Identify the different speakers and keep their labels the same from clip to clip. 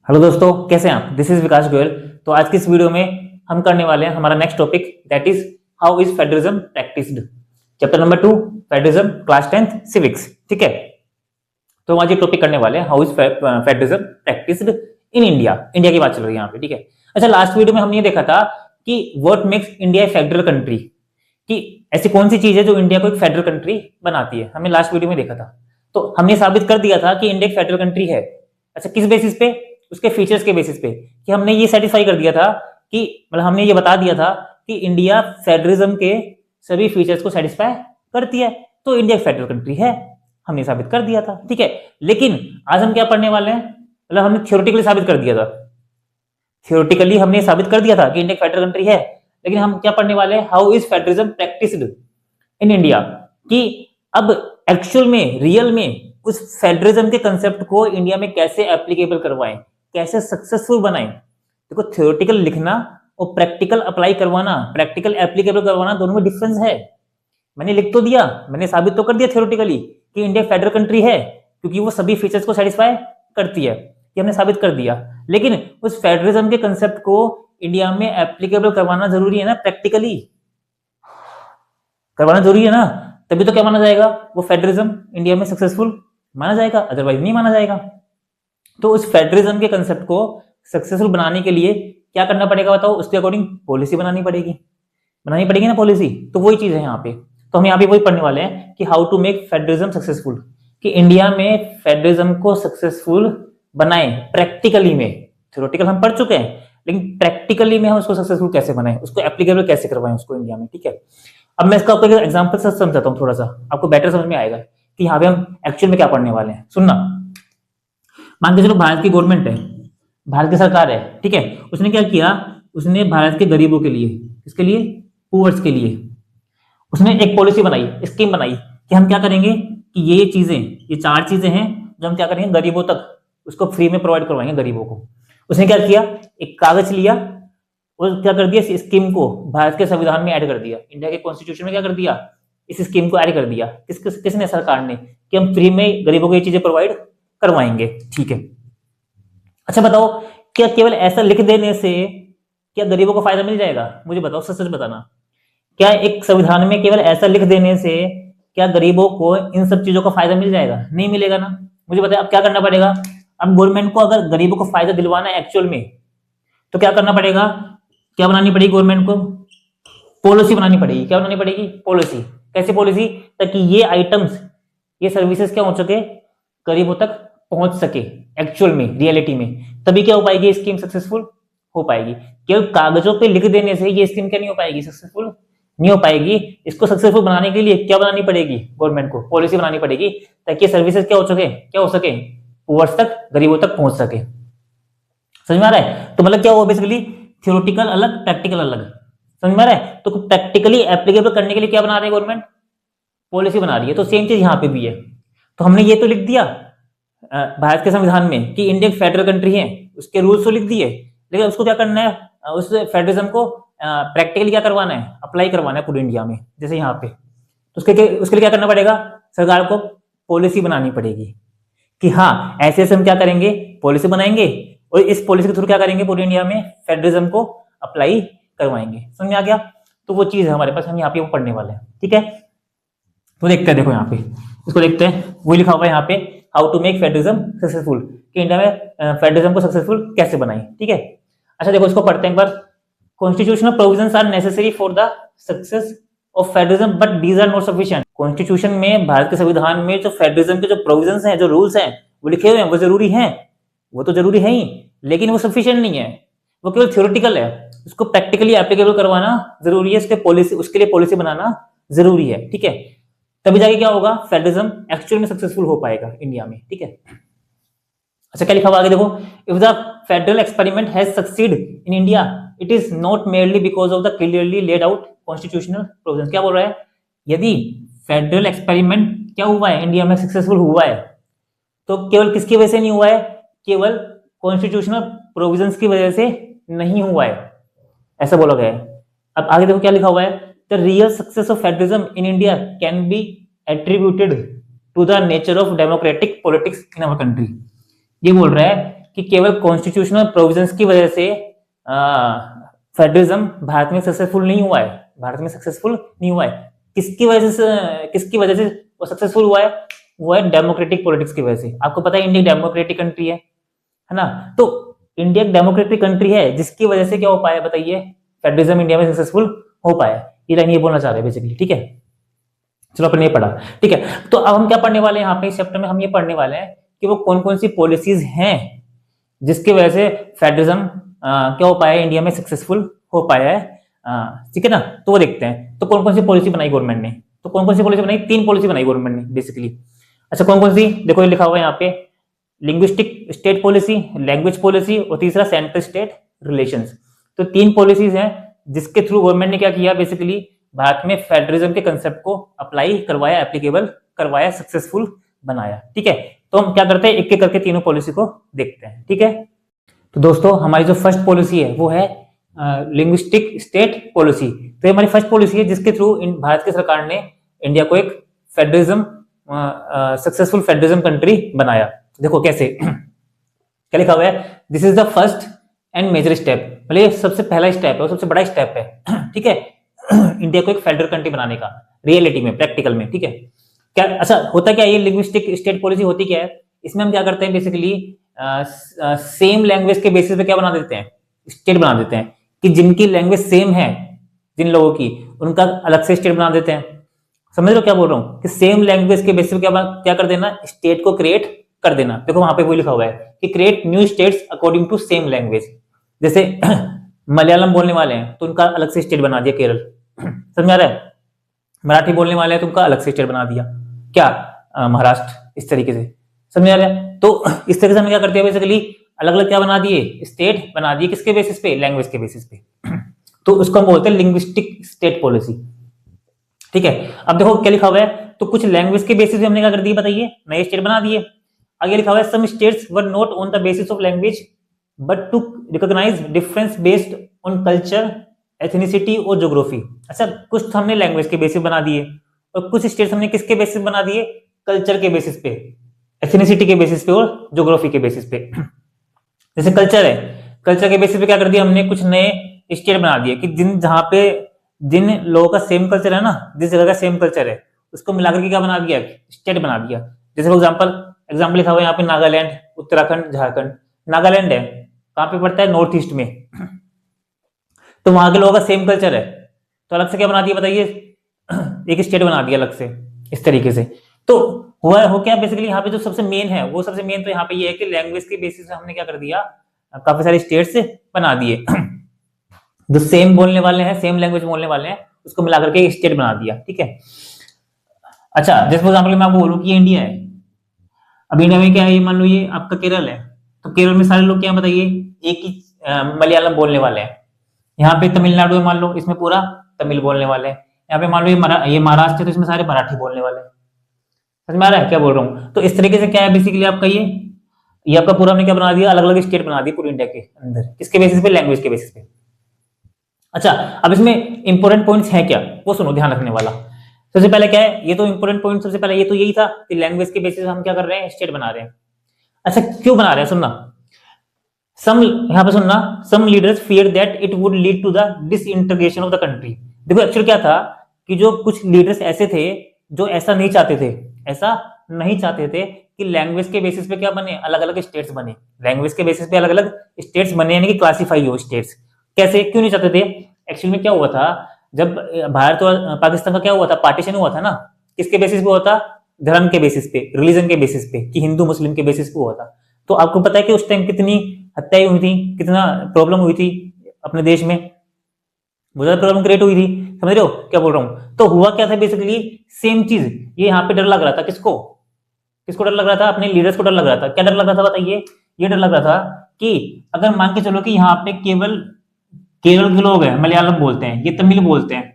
Speaker 1: Hello दोस्तों, कैसे हैं आप? दिस इज विकास गोयल। तो आज की इस वीडियो में हम करने वाले हैं हमारा next topic, that is how is federalism practised. Chapter number 2, federalism, class 10th civics. ठीक है, तो आज ये टॉपिक करने वाले हैं how is federalism practised in India. India की बात चल रही है यहाँ पे। ठीक है, अच्छा, लास्ट वीडियो में हमने ये देखा था कि what makes India A federal country, कि ऐसी कौन सी चीज है जो इंडिया को एक फेडरल कंट्री बनाती है। हमने लास्ट वीडियो में देखा था, तो हमने साबित कर दिया था कि इंडिया एक फेडरल कंट्री है। अच्छा, किस बेसिस पे? उसके फीचर्स के बेसिस पे, कि हमने ये सेटिस्फाई कर दिया था कि मतलब हमने ये बता दिया था कि इंडिया फेडरलिज्म के सभी फीचर्स को सेटिस्फाई करती है, तो इंडिया एक फेडरल कंट्री है। हमने साबित कर दिया था। ठीक है, लेकिन आज हम क्या पढ़ने वाले हैं, मतलब हमने थ्योरेटिकली साबित कर दिया था। थ्योरेटिकली हमने साबित कर दिया था कि इंडिया एक फेडरल कंट्री है, लेकिन हम क्या पढ़ने वाले हैं, how is federalism practised in India, कि अब एक्चुअल में, रियल में उस फेडरलिज्म के कंसेप्ट को इंडिया में कैसे एप्लीकेबल करवाएं, कैसे सक्सेसफुल बनाएं। देखो, थ्योरेटिकल लिखना और प्रैक्टिकल अप्लाई करवाना, प्रैक्टिकल एप्लीकेबल करवाना, दोनों में डिफरेंस है। मैंने लिख तो दिया, मैंने साबित तो कर दिया थ्योरेटिकली कि इंडिया फेडरल कंट्री है, क्योंकि वो सभी फीचर्स को सेटिस्फाई करती है, ये हमने साबित कर दिया। लेकिन उस फेडरलिज्म के कंसेप्ट को इंडिया में एप्लीकेबल करवाना जरूरी है ना, प्रैक्टिकली करवाना जरूरी है ना, तभी तो क्या माना जाएगा, वो फेडरलिज्म इंडिया में सक्सेसफुल माना जाएगा, अदरवाइज नहीं माना जाएगा। तो उस फेडरलिज्म के कंसेप्ट को सक्सेसफुल बनाने के लिए क्या करना पड़ेगा बताओ, उसके अकॉर्डिंग पॉलिसी बनानी पड़ेगी ना पॉलिसी। तो वही चीज है यहाँ पे। तो हम यहाँ पे वही पढ़ने वाले हैं कि how to make federalism successful, कि इंडिया में फेडरलिज्म को सक्सेसफुल बनाए प्रैक्टिकली में। थ्योरेटिकल हम पढ़ चुके हैं, लेकिन प्रैक्टिकली में हम उसको सक्सेसफुल कैसे बनाए, उसको एप्लीकेबल कैसे करवाएं उसको इंडिया में। ठीक है, अब मैं इसका आपको एक एग्जांपल से समझाता हूँ, थोड़ा सा आपको बेटर समझ में आएगा कि यहाँ पे हम एक्चुअल में क्या पढ़ने वाले हैं। सुनना, मान के चलो भारत की गवर्नमेंट है, भारत की सरकार है, ठीक है, उसने क्या किया, उसने भारत के गरीबों के लिए, किसके लिए, पुअर्स के लिए, उसने एक पॉलिसी बनाई, स्कीम बनाई कि हम क्या करेंगे कि ये चीजें, ये 4 चीजें हैं जो हम क्या करेंगे, गरीबों तक उसको फ्री में प्रोवाइड करवाएंगे गरीबों को। उसने क्या किया, एक कागज लिया और क्या कर दिया, इस स्कीम को भारत के संविधान में ऐड कर दिया, इंडिया के कॉन्स्टिट्यूशन में क्या कर दिया, इस स्कीम को ऐड कर दिया। किसने, सरकार ने, कि हम फ्री में गरीबों को ये चीजें प्रोवाइड करवाएंगे। ठीक है, अच्छा बताओ, क्या केवल ऐसा लिख देने से क्या गरीबों को फायदा मिल जाएगा? मुझे बताओ, सच सच बताना। क्या एक संविधान में केवल ऐसा लिख देने से क्या गरीबों को इन सब चीजों का फायदा मिल जाएगा? नहीं मिलेगा ना। मुझे बताया, अब क्या करना पड़ेगा, अब गवर्नमेंट को अगर गरीबों को फायदा दिलवाना है एक्चुअल में, तो क्या करना पड़ेगा, क्या बनानी पड़ेगी गवर्नमेंट को, पॉलिसी बनानी पड़ेगी। क्या बनानी पड़ेगी, पॉलिसी। कैसे पॉलिसी, ताकि ये आइटम्स, ये सर्विसेज क्या हो सके, गरीबों तक पहुंच सके एक्चुअल में, रियलिटी में। तभी क्या हो पाएगी, स्कीम सक्सेसफुल हो पाएगी। केवल कागजों पे लिख देने से ये स्कीम क्या नहीं हो पाएगी, सक्सेसफुल नहीं हो पाएगी। इसको सक्सेसफुल बनाने के लिए क्या बनानी पड़ेगी, गवर्नमेंट को पॉलिसी बनानी पड़ेगी, ताकि सर्विसेज क्या हो सके, पुअर्स तक, गरीबों तक पहुंच सके। समझ में आ रहा है? तो मतलब क्या हुआ बेसिकली, थ्योरेटिकल अलग, प्रैक्टिकल अलग। समझ में आ रहा है? तो प्रैक्टिकली एप्लीकेबल करने के लिए क्या बना रही है गवर्नमेंट, पॉलिसी बना रही है। तो सेम चीज यहाँ पे भी है। तो हमने ये तो लिख दिया भारत के संविधान में कि इंडिया एक फेडरल कंट्री है, उसके रूल्स तो लिख दिए, लेकिन उसको क्या करना है, उस फेडरलिज्म को प्रैक्टिकली क्या करवाना है, अप्लाई करवाना है पूरे इंडिया में, जैसे यहाँ पे। तो उसके लिए क्या करना पड़ेगा, सरकार को पॉलिसी बनानी पड़ेगी कि हाँ ऐसे ऐसे हम क्या करेंगे, पॉलिसी बनाएंगे, और इस पॉलिसी के थ्रू क्या करेंगे, पूरे इंडिया में फेडरलिज्म को अप्लाई करवाएंगे। समझ में आ गया? तो वो चीज है हमारे पास, हम यहाँ पे वो पढ़ने वाले हैं। ठीक है, तो देखते हैं, देखो यहाँ पे इसको देखते हैं, वही लिखा हुआ है यहाँ पे, how to make federalism successful, कि इंडिया में फेडरलिज्म को सक्सेसफुल कैसे बनाए। ठीक है, अच्छा देखो, इसको पढ़ते हैं एक बार। Constitutional provisions are necessary for the success of federalism but these are not sufficient. Constitution में, भारत के संविधान में जो फेडरलिज्म के जो प्रोविजंस हैं, जो रूल्स हैं, वो लिखे हुए हैं, वो जरूरी हैं, वो तो जरूरी है ही, लेकिन वो सफिशिएंट नहीं है, वो केवल थ्योरेटिकल है। उसको प्रैक्टिकली एप्लीकेबल करवाना जरूरी है, उसके लिए पॉलिसी बनाना जरूरी है। ठीक है, तभी जाके क्या होगा, फेडरलिज्म एक्चुअल में सक्सेसफुल हो पाएगा इंडिया में। ठीक है, अच्छा क्या लिखा हुआ आगे देखो, if the federal experiment has succeed in India it is not merely because of the clearly laid out constitutional provisions. क्या बोल रहा है, यदि फेडरल एक्सपेरिमेंट क्या हुआ है, इंडिया में सक्सेसफुल हुआ है, तो केवल किसकी वजह से नहीं हुआ है, केवल कॉन्स्टिट्यूशनल प्रोविजंस की वजह से नहीं हुआ है, ऐसा बोला गया है। अब आगे देखो क्या लिखा हुआ है, the real success of federalism in India can be attributed to the nature of democratic politics in our country. ये बोल रहा है कि केवल कॉन्स्टिट्यूशनल प्रोविजंस की वजह से फेडरलिज्म भारत में सक्सेसफुल नहीं हुआ है, भारत में सक्सेसफुल नहीं हुआ है। किसकी वजह से वो सक्सेसफुल हुआ है? वो है डेमोक्रेटिक पॉलिटिक्स की वजह से। आपको पता है इंडिया डेमोक्रेटिक कंट्री है ना? तो इंडिया एक डेमोक्रेटिक कंट्री है जिसकी वजह से क्या हो पाया बताइए, फेडरलिज्म इंडिया में सक्सेसफुल हो पाया। ये लाइन ये बोलना चाह रहे हैं बेसिकली, ठीक है। चलो अपन ये पढ़ा, ठीक है। तो अब हम क्या पढ़ने वाले हैं यहाँ पे इस चैप्टर में? हम ये पढ़ने वाले हैं कि वो कौन कौन सी पॉलिसीज हैं जिसकी वजह से फेडरलिज्म क्या हो पाया, इंडिया में सक्सेसफुल हो पाया है, ठीक है ना। तो वो देखते हैं। तो कौन कौन सी पॉलिसी बनाई गवर्नमेंट ने? तो कौन कौन सी पॉलिसी बनाई? 3 पॉलिसी बनाई गवर्नमेंट ने बेसिकली। अच्छा, कौन कौन सी? देखो ये लिखा हुआ है यहाँ पे, linguistic state policy, language policy और तीसरा सेंट्रल स्टेट रिलेशंस। तो 3 पॉलिसीज हैं जिसके थ्रू गवर्नमेंट ने क्या किया, बेसिकली भारत में फेडरलिज्म के कंसेप्ट को अप्लाई करवाया, एप्लीकेबल करवाया, सक्सेसफुल बनाया, ठीक है। तो हम क्या करते हैं, एक एक करके तीनों पॉलिसी को देखते हैं, ठीक है। तो दोस्तों हमारी जो फर्स्ट पॉलिसी है वो है लिंग्विस्टिक स्टेट पॉलिसी। तो हमारी फर्स्ट पॉलिसी है जिसके थ्रू भारत की सरकार ने इंडिया को एक फेडरलिज्म सक्सेसफुल फेडरलिज्म कंट्री बनाया। देखो कैसे क्या लिखा हुआ है, this is the first and major step, मतलब सबसे पहला स्टेप है और सबसे बड़ा स्टेप है, ठीक है, इंडिया को एक फेडरल कंट्री बनाने का, रियलिटी में, प्रैक्टिकल में, ठीक है। क्या अच्छा होता क्या ये लिंग्विस्टिक स्टेट पॉलिसी होती क्या है? इसमें हम क्या करते हैं बेसिकली, सेम लैंग्वेज के बेसिस पे क्या बना देते हैं, स्टेट बना देते हैं, कि जिनकी लैंग्वेज सेम है, जिन लोगों की, उनका अलग से स्टेट बना देते हैं। समझ रहे हो क्या बोल रहा हूँ, कि सेम लैंग्वेज के बेसिस पे क्या कर देना, स्टेट को क्रिएट कर देना। देखो वहां पे वो लिखा हुआ है कि create new states according to same language. जैसे मलयालम बोलने वाले हैं तो उनका अलग से स्टेट बना दिया केरल, समझ आ रहा है। मराठी बोलने वाले हैं तो उनका अलग से स्टेट बना दिया, क्या, महाराष्ट्र, इस तरीके से, समझ आ रहा है। तो इस तरीके से हमने क्या करते हैं बेसिकली, अलग अलग क्या बना दिए, स्टेट बना दिए, किसके बेसिस पे, लैंग्वेज के बेसिस पे। तो उसको हम बोलते हैं लिंग्विस्टिक स्टेट पॉलिसी, ठीक है। अब देखो क्या लिखा हुआ है, तो कुछ लैंग्वेज के बेसिस पे हमने क्या कर दिया बताइए, नए स्टेट बना दिए। आगे लिखा हुआ है some states were not on the basis of language but to recognise difference based on culture, ethnicity और ज्योग्राफी। अच्छा, कुछ तो हमने लैंग्वेज के बेसिस बना दिए और कुछ स्टेट्स हमने किसके बेसिस बना दिए, कल्चर के बेसिस पे, एथनिसिटी के बेसिस पे और ज्योग्राफी के बेसिस पे। जैसे कल्चर है, कल्चर के बेसिस पे क्या कर दिया हमने, कुछ नए स्टेट बना दिए कि जहां पे जिन लोगों का सेम कल्चर है ना, जिस जगह का सेम कल्चर है, उसको मिलाकर के क्या बना दिया, स्टेट बना दिया। जैसे फॉर एग्जाम्पल लिखा हुआ है यहाँ पे नागालैंड, उत्तराखंड, झारखंड। नागालैंड है कहाँ पे पड़ता है, नॉर्थ ईस्ट में, तो वहां के लोगों का सेम कल्चर है, तो अलग से क्या बना दिया बताइए, एक स्टेट बना दिया अलग से, इस तरीके से। तो हुआ हो क्या बेसिकली, यहाँ पे जो सबसे मेन है, वो सबसे मेन तो यहाँ पे ये है कि लैंग्वेज के बेसिस पे हमने क्या कर दिया, काफी सारे स्टेट्स बना दिए। जो सेम बोलने वाले हैं, सेम लैंग्वेज बोलने वाले हैं, उसको मिलाकर के स्टेट बना दिया, ठीक है। अच्छा, जैसे फॉर एग्जाम्पल मैं आपको बोलूं कि ये इंडिया है, अब इंडिया में क्या है, ये मान लो ये आपका केरल है, तो केरल में सारे लोग क्या बताइए, एक ही मलयालम बोलने वाले हैं। यहाँ पे तमिलनाडु है मान लो, इसमें पूरा तमिल बोलने वाले हैं। यहाँ पे मान लो ये महाराष्ट्र है तो इसमें सारे मराठी बोलने वाले हैं। समझ में आ रहा है क्या बोल रहा हूँ? तो इस तरीके से क्या है बेसिकली आपका ये आपका पूरा हमने क्या बना दिया, अलग अलग स्टेट बना दी पूरी इंडिया के अंदर, किसके बेसिस पे, लैंग्वेज के बेसिस पे। अच्छा, अब इसमें इंपॉर्टेंट पॉइंट्स हैं क्या, वो सुनो, ध्यान रखने वाला। सबसे पहले क्या है, ये तो इंपॉर्टेंट पॉइंट सबसे पहले ये तो यही था कि लैंग्वेज के बेसिस हम क्या कर रहे हैं, स्टेट बना रहे हैं। अच्छा, क्यों बना रहे हैं, सुनना, यहाँ पे सुनना, some leaders fear that it would lead to the disintegration of the country. देखो एक्चुअली क्या था कि जो कुछ लीडर्स ऐसे थे जो ऐसा नहीं चाहते थे कि लैंग्वेज के बेसिस पे क्या बने, अलग अलग स्टेट्स बने, लैंग्वेज के बेसिस पे अलग अलग स्टेट्स बने, यानी कि क्लासिफाई हो स्टेट्स। कैसे, क्यों नहीं चाहते थे? एक्चुअली में क्या हुआ था, जब भारत और पाकिस्तान का क्या हुआ था, पार्टीशन हुआ था ना, किसके बेसिस पे हुआ था, धर्म के बेसिस पे, रिलीजन के बेसिस पे, कि हिंदू मुस्लिम के बेसिस पे हुआ था। तो आपको पता है कि उस टाइम कितनी हत्याएं हुई थी, कितना प्रॉब्लम हुई थी अपने देश में, बहुत ज्यादा प्रॉब्लम क्रिएट हुई थी। समझ रहे हो क्या बोल रहा हूँ? तो हुआ क्या था बेसिकली, सेम चीज, ये यहाँ पे डर लग रहा था, किसको डर लग रहा था, अपने लीडर्स को डर लग रहा था। क्या डर लग रहा था बताइए? ये डर लग रहा था कि अगर मान के चलो कि यहाँ पे केवल केरल के लोग हैं, मलयालम बोलते हैं, ये तमिल बोलते हैं,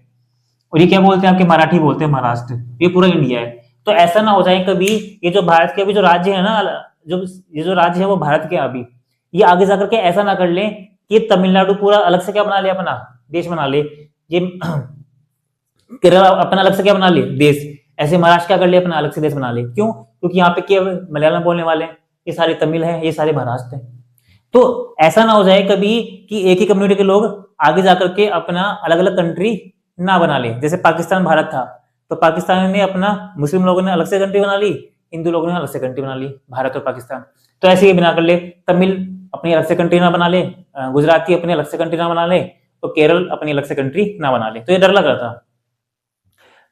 Speaker 1: और ये क्या बोलते हैं आपके, मराठी बोलते हैं, महाराष्ट्र, ये पूरा इंडिया है। तो ऐसा ना हो जाए कभी, ये जो भारत के अभी जो राज्य है ना, ये जो राज्य है वो भारत के, अभी ये आगे जाकर के ऐसा ना कर ले कि तमिलनाडु पूरा अलग से क्या बना ले, अपना देश बना ले, ये केरल अपना अलग से क्या बना ले, देश, ऐसे महाराष्ट्र क्या कर ले, अपना अलग से देश बना ले। क्यों? क्योंकि यहाँ पे केवल मलयालम बोलने वाले हैं, ये सारे तमिल हैं, ये सारे महाराष्ट्र हैं। तो ऐसा ना हो जाए कभी कि एक ही कम्युनिटी के लोग आगे जाकर के अपना अलग अलग कंट्री ना बना ले। जैसे पाकिस्तान भारत था, तो पाकिस्तान ने अपना, मुस्लिम लोगों ने अलग से कंट्री बना ली, हिंदू लोगों ने अलग से कंट्री बना ली, भारत और पाकिस्तान। तो ऐसे ही बना कर ले, तमिल अपनी अलग से कंट्री ना बना ले, गुजराती अपनी अलग से कंट्री ना बना ले, तो केरल अपनी अलग से कंट्री ना बना ले। तो ये डर लग रहा था।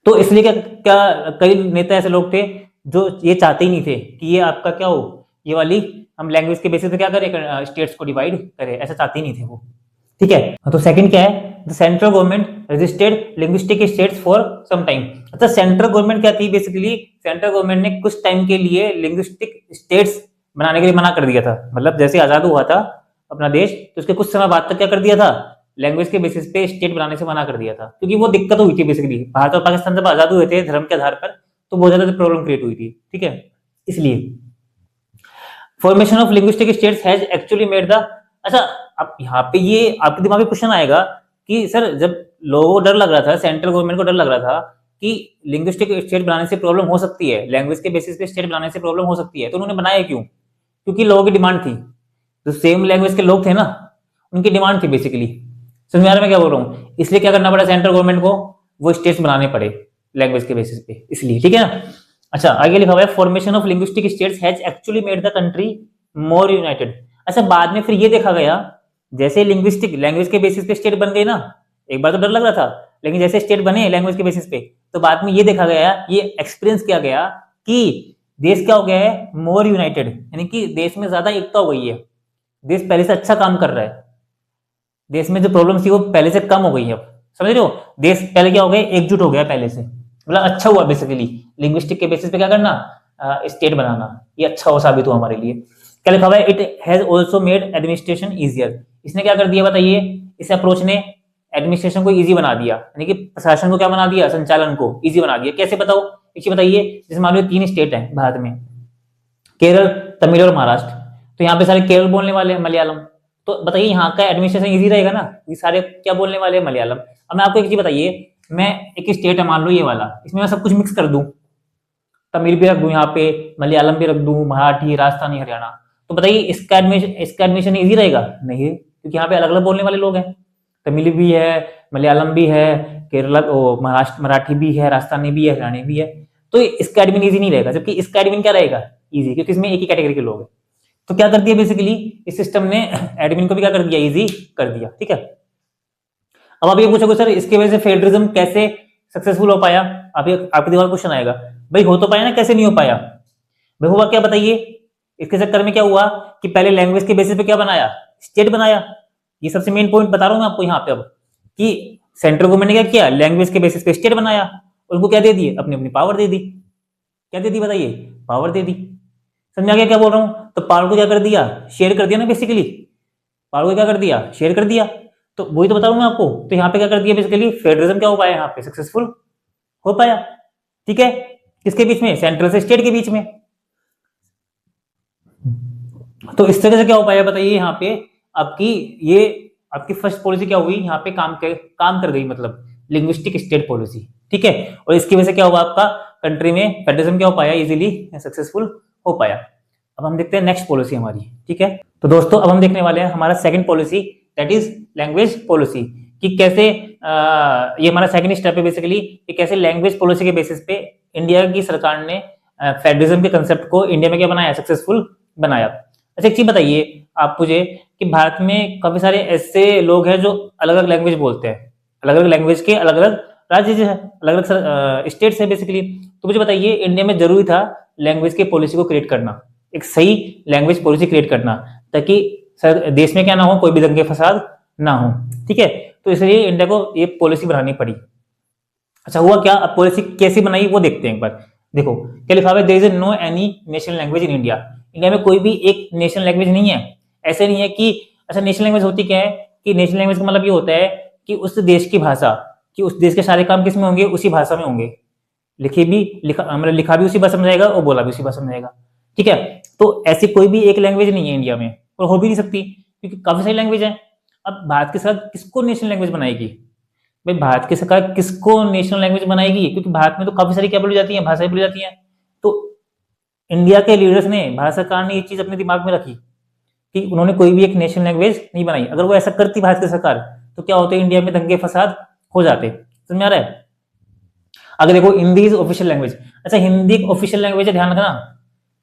Speaker 1: तो इसलिए क्या क्या कई नेता ऐसे लोग थे जो ये चाहते ही नहीं थे कि ये आपका क्या हो, ये वाली हम लैंग्वेज के बेसिस पे क्या करें, स्टेट्स को डिवाइड करें, ऐसा चाहते ही नहीं थे वो। ठीक है, तो सेकंड क्या है, the central government registered linguistic states for some time. अच्छा, सेंट्रल गवर्नमेंट क्या थी बेसिकली, सेंट्रल गवर्नमेंट ने कुछ टाइम के लिए लिंग्विस्टिक स्टेट्स बनाने के लिए मना कर दिया था। मतलब जैसे आजाद हुआ था अपना देश, तो उसके कुछ समय बाद तक क्या कर दिया था, लैंग्वेज के बेसिस पे स्टेट बनाने से मना कर दिया था, क्योंकि वो दिक्कत हुई थी बेसिकली। भारत और पाकिस्तान जब आजाद हुए थे धर्म के आधार पर, तो बहुत ज्यादा प्रॉब्लम क्रिएट हुई थी। ठीक है, इसलिए formation of linguistic states has actually made the. अच्छा, अब यहाँ पे ये आपके दिमाग में क्वेश्चन आएगा कि सर जब लोगों को डर लग रहा था, सेंट्रल गवर्नमेंट को डर लग रहा था कि लिंग्विस्टिक स्टेट बनाने से प्रॉब्लम हो सकती है, लैंग्वेज के बेसिस पे स्टेट बनाने से प्रॉब्लम हो सकती है, तो उन्होंने बनाया क्यों? क्योंकि लोगों की डिमांड थी, जो सेम लैंग्वेज के लोग थे ना, उनकी डिमांड थी बेसिकली। समझ में आ रहा है मैं क्या बोल रहा हूँ? इसलिए क्या करना पड़ा सेंट्रल गवर्नमेंट को, वो स्टेट्स बनाने पड़े लैंग्वेज के बेसिस पे, इसलिए। ठीक है ना। अच्छा, आगे लिखा हुआ है formation of linguistic states has actually made the country more United. अच्छा, बाद में फिर ये देखा गया, जैसे लिंग्विस्टिक लैंग्वेज के बेसिस पे स्टेट बन गई ना, एक बार तो डर लग रहा था, लेकिन जैसे स्टेट बने लैंग्वेज के बेसिस पे, तो बाद में ये देखा गया, ये एक्सपीरियंस किया गया कि देश क्या हो गया है, मोर यूनाइटेड, यानी कि देश में ज्यादा एकता हो गई है, देश पहले से अच्छा काम कर रहा है, देश में जो प्रॉब्लम थी वो पहले से कम हो गई है। अब समझ रहे हो, देश पहले क्या हो गया, एकजुट हो गया पहले से, मतलब अच्छा हुआ बेसिकली लिंग्विस्टिक के बेसिस पे क्या करना, स्टेट बनाना, ये अच्छा हो साबित हुआ हमारे लिए। क्या लिखा हुआ है, it has also made administration easier. इसने क्या कर दिया बताइए, इस अप्रोच ने एडमिनिस्ट्रेशन को इजी बना दिया, यानी कि प्रशासन को क्या बना दिया, संचालन को इजी बना दिया। कैसे बताओ, एक चीज बताइए, जैसे मान लो 3 स्टेट है भारत में, केरल, तमिल और महाराष्ट्र, तो यहाँ पे सारे केरल बोलने वाले हैं, मलयालम, तो बताइए यहाँ का एडमिनिस्ट्रेशन इजी रहेगा ना, ये सारे क्या बोलने वाले हैं, मलयालम। अब मैं आपको एक चीज बताइए, मैं एक स्टेट है मान लो ये वाला, इसमें मैं सब कुछ मिक्स कर दूं, तमिल भी रख दूं यहाँ पे, मलयालम भी रख दूं, मराठी, राजस्थानी, हरियाणा, तो बताइए इसका एडमिशन इजी रहेगा? नहीं, क्योंकि यहाँ पे अलग अलग बोलने वाले लोग हैं, तमिल भी है, मलयालम भी है, केरला महाराष्ट्र मराठी भी है, राजस्थानी भी है, हरियाणी भी है, तो इसका एडमिन इजी नहीं रहेगा, जबकि इसका एडमिन क्या रहेगा, इजी, क्योंकि इसमें एक ही कैटेगरी के लोग हैं। तो क्या कर दिया बेसिकली, इस सिस्टम ने एडमिन को भी क्या कर दिया, इजी कर दिया। ठीक है, अब आप ये पूछोगे सर इसके वजह से फेडरलिज्म कैसे सक्सेसफुल हो पाया, आपके दिमाग में क्वेश्चन आएगा, भाई हो तो पाया ना, कैसे नहीं हो पाया? भाई हुआ क्या बताइए, इसके चक्कर में क्या हुआ कि पहले लैंग्वेज के बेसिस पे क्या बनाया, स्टेट बनाया। ये सबसे मेन पॉइंट बता रहा हूं मैं आपको यहाँ पे अब, कि सेंट्रल गवर्नमेंट ने क्या किया, लैंग्वेज के बेसिस पे स्टेट बनाया, उनको क्या दे दिए, अपनी अपनी पावर दे दी। क्या दे दी बताइए, पावर दे दी। समझ आ गया क्या बोल रहा हूँ? तो पावर को क्या कर दिया, शेयर कर दिया ना बेसिकली, पावर को क्या कर दिया, शेयर कर दिया। तो वही तो बता रहा हूं मैं आपको, तो यहाँ पे क्या कर दिया बेसिकली, फेडरलिज्म क्या हो पाया, यहाँ पे सक्सेसफुल हो पाया। ठीक है, किसके बीच में, सेंट्रल से स्टेट के बीच में। तो इस तरह से क्या हो पाया बताइए, यहाँ पे आपकी ये आपकी फर्स्ट पॉलिसी क्या हुई, यहाँ पे काम कर गई, मतलब लिंग्विस्टिक स्टेट पॉलिसी। ठीक है, और इसकी वजह से क्या हुआ, आपका कंट्री में फेडरलिज्म क्या हो पाया, इजीली सक्सेसफुल हो पाया। अब हम देखते हैं नेक्स्ट पॉलिसी हमारी। ठीक है, तो दोस्तों अब हम देखने वाले हैं हमारा second policy, that is language policy, कि कैसे ये हमारा सेकंड स्टेप है बेसिकली, कि कैसे लैंग्वेज पॉलिसी के बेसिस पे इंडिया की सरकार ने फेडरलिज्म के कंसेप्ट को इंडिया में क्या बनाया, सक्सेसफुल बनाया। अच्छा, एक चीज बताइए आप मुझे, कि भारत में काफी सारे ऐसे लोग हैं जो अलग अलग लैंग्वेज बोलते हैं, अलग अलग लैंग्वेज के अलग अलग राज्य जो है, अलग अलग स्टेट्स है बेसिकली। तो मुझे बताइए, इंडिया में जरूरी था लैंग्वेज की पॉलिसी को क्रिएट करना, एक सही लैंग्वेज पॉलिसी क्रिएट करना, ताकि देश में क्या ना हो, कोई भी दंगे फसाद ना हो। ठीक है, तो इसलिए इंडिया को ये पॉलिसी बनानी पड़ी। अच्छा, हुआ क्या, अब पॉलिसी कैसी बनाई वो देखते हैं एक बार। देखो क्या लिखा हुआ है, there is no any national language in India. India में कोई भी एक नेशनल लैंग्वेज नहीं है। ऐसे नहीं है कि, अच्छा नेशनल लैंग्वेज होती क्या है, कि नेशनल लैंग्वेज का मतलब ये होता है कि उस देश की भाषा, कि उस देश के सारे काम किस में होंगे, उसी भाषा में होंगे, मतलब लिखा भी उसी भाषा में जाएगा और बोला भी उसी भाषा में जाएगा। ठीक है, तो ऐसी कोई भी एक लैंग्वेज नहीं है इंडिया में, और हो भी नहीं सकती, क्योंकि काफी सारी लैंग्वेज है। अब भारत की सरकार किसको नेशनल लैंग्वेज बनाएगी? भाई भारत की सरकार किसको नेशनल लैंग्वेज बनाएगी, क्योंकि भारत में तो काफी सारी क्या बोली जाती है, भाषाएं बोली जाती हैं। तो इंडिया के लीडर्स ने, भारत सरकार ने ये चीज अपने दिमाग में रखी कि उन्होंने कोई भी एक नेशनल लैंग्वेज नहीं बनाई। अगर वो ऐसा करती भारत की सरकार तो क्या होते, इंडिया में दंगे फसाद हो जाते। समझ में आ रहा है? अगर देखो हिंदी इज ऑफिशियल लैंग्वेज, अच्छा हिंदी एक ऑफिशियल लैंग्वेज है, ध्यान रखना,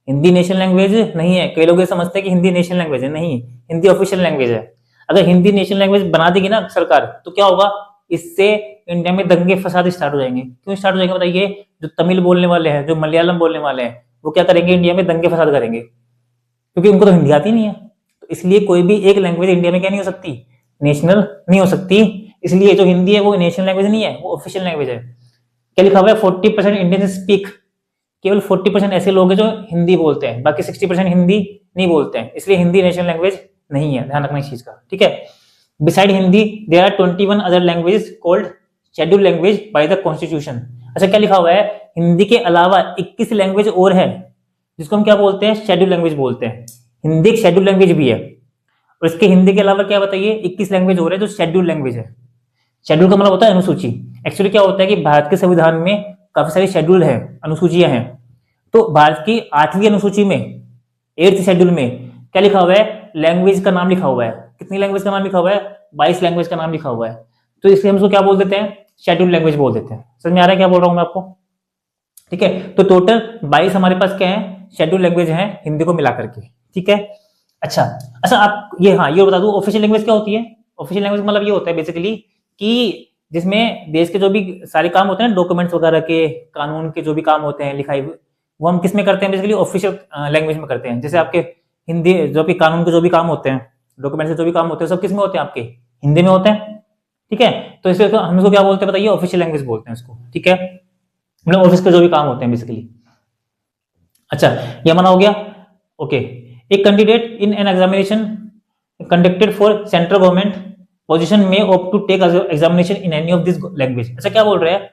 Speaker 1: हिंदी नेशनल लैंग्वेज नहीं है। कई लोग ये समझते हैं कि हिंदी नेशनल लैंग्वेज है, नहीं, हिंदी ऑफिशियल लैंग्वेज है। अगर हिंदी नेशनल लैंग्वेज बना देगी ना सरकार तो क्या होगा, इससे इंडिया में दंगे फसाद स्टार्ट हो जाएंगे। क्यों स्टार्ट हो जाएंगे बताइए? जो तमिल बोलने वाले हैं, जो मलयालम बोलने वाले हैं, वो क्या करेंगे, इंडिया में दंगे फसाद करेंगे, क्योंकि उनको तो हिंदी आती नहीं है। तो इसलिए कोई भी एक लैंग्वेज इंडिया में क्या नहीं हो सकती, नेशनल नहीं हो सकती। इसलिए जो हिंदी है वो नेशनल लैंग्वेज नहीं है, वो ऑफिशियल लैंग्वेज है। क्या लिखा हुआ है, 40% इंडियन स्पीक, केवल 40% ऐसे लोग हैं जो हिंदी बोलते हैं, बाकी 60% हिंदी नहीं बोलते हैं। इसलिए हिंदी नेशनल लैंग्वेज नहीं है, ध्यान रखना इस चीज का, ठीक है। Beside Hindi there are 21 other languages called schedule language by the constitution. अच्छा क्या लिखा हुआ है, हिंदी के अलावा 21 लैंग्वेज और है जिसको हम क्या बोलते हैं, शेड्यूल लैंग्वेज बोलते हैं। हिंदी एक शेड्यूल लैंग्वेज भी है, और इसके हिंदी के अलावा क्या बताइए, 21 लैंग्वेज और है जो शेड्यूल लैंग्वेज है। शेड्यूल का मतलब होता है अनुसूची। एक्चुअली क्या होता है कि भारत के संविधान में काफी सारी शेड्यूल है, अनुसूचियां हैं। तो भारत की 8वीं अनुसूची में, 8th शेड्यूल में क्या लिखा हुआ है, लैंग्वेज का नाम लिखा हुआ है। कितनी लैंग्वेज का नाम लिखा हुआ है, 22 लैंग्वेज का नाम लिखा हुआ है। तो इसलिए हम उसको क्या बोल देते हैं, शेड्यूल लैंग्वेज बोल देते हैं। समझ में आ रहा है क्या बोल रहा हूं मैं आपको? ठीक है, तो टोटल 22 हमारे पास क्या है, शेड्यूल लैंग्वेज है हिंदी को मिला करके, ठीक है। अच्छा अच्छा, आप ये, हाँ ये बता दूं, ऑफिशियल लैंग्वेज क्या होती है। ऑफिशियल लैंग्वेज मतलब ये होता है बेसिकली कि जिसमें देश के जो भी सारे काम होते हैं ना, डॉक्यूमेंट्स वगैरह के, कानून के जो भी काम होते हैं, लिखाई, वो हम किस में करते हैं, बेसिकली ऑफिशियल लैंग्वेज में करते हैं। जैसे आपके हिंदी जो भी कानून के जो भी काम होते हैं, डॉक्यूमेंट्स के जो भी काम होते हैं, सब किस में होते हैं, आपके हिंदी में होते हैं, ठीक है। तो इसलिए हम इसको क्या बोलते हैं बताइए, ऑफिशियल लैंग्वेज बोलते हैं इसको, ठीक है, मतलब ऑफिस के जो भी काम होते हैं बेसिकली। अच्छा ये माना हो गया, ओके। एक candidate in an examination conducted for central government position में opt to take examination in any of this language. अच्छा क्या बोल रहे हैं